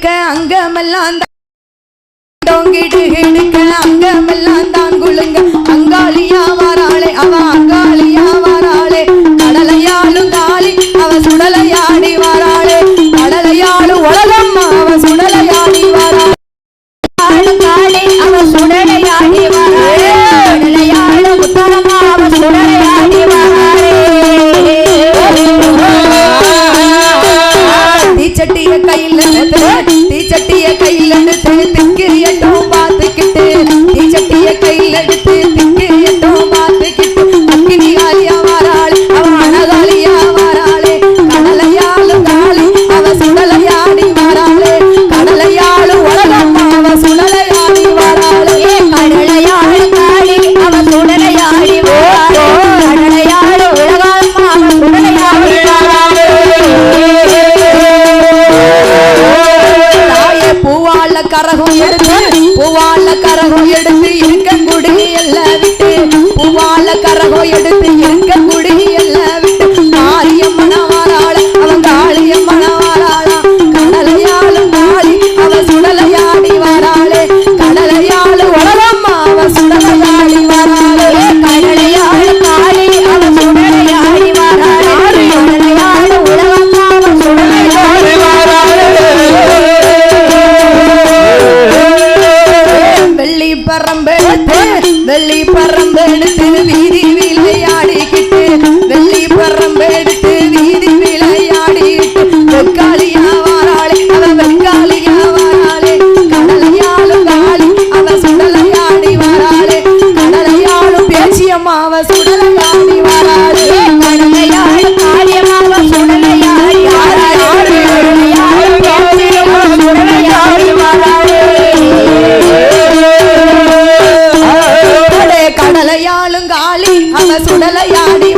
அங்கமெல்லாம் டோங்கிட்டு எடுக்க அங்கமெல்லாம் தான் குளுங்க அங்காளியா வாராளே அவ அங்காளியா வாராளே கடலையாளும் காளி அவ சுடலையாடி வாராளே கடலையாளு உலகம் அவ சுடலையாடி வாராளே காளி அவ சுடலையாடி வாராளே கடலையாளு உத்தரமா அவ சுடலையாடி வாராளே தீச்சட்டிய கையில் தீச்சட்டிய கையில் எடுத்து திங்கிரியட்டும் பார்த்துக்கிட்டு தீச்சட்டிய கையில் எடுத்து திங்கிரியட்டும் பார்த்துக்கிட்டு அக்கினி காளியா வாராளே அவ அனகாளியா வாராளே கடலையாளு காளி அவ சுடலையாடி வாராளே கடலையாளு உலகம் அவ சுடலையாடி வாராளே கடலையாளு காளி அவ சுடலையாடி வாராளே கடலையாளு உலகம் அவ சுடலையாடி வாராளே பூவால கரகம் எடுத்து பூவால கரகம் எடுத்து இருக்கங்குடி எல்லாம் விட்டு பூவால கரகம் எடுத்து இருக்கங்குடி எல்லாம் விட்டு காளியம்மன வாராள அவன் காளியம்மன வாராளா கடலையாளும் காளி அவ சுடலையாடி வாராளே கடலையாளு உலகம்மா அவ சுடலையாடி வாராளே கடலையாளு காளி அவ சுடலையாடி வாராளே கடலையாளு உலகம்மா அவ சுடலையாடி வாராளே வெள்ளி பரம்பெடுத்து வீதி விளையாடிக்கிட்டு வெள்ளி பரம்பெடுத்து வீதி விளையாடிக்கிட்டு வெக்காளியா வாராளே அவ வெக்காளியா வாராளே கடலையாளும் காளி அவ சுடலையாடி வாராளே கடலையாளும் பேச்சியம்மா அவ சுடலையாடி வாராளே கடலையாளும் காளியம்மா அவ சுடலையாடி வாராளே கடலையாளும் பேச்சியம்மா சுடலையாடி வாராளே கடலையாளும் காளி அவ சுடலையாடி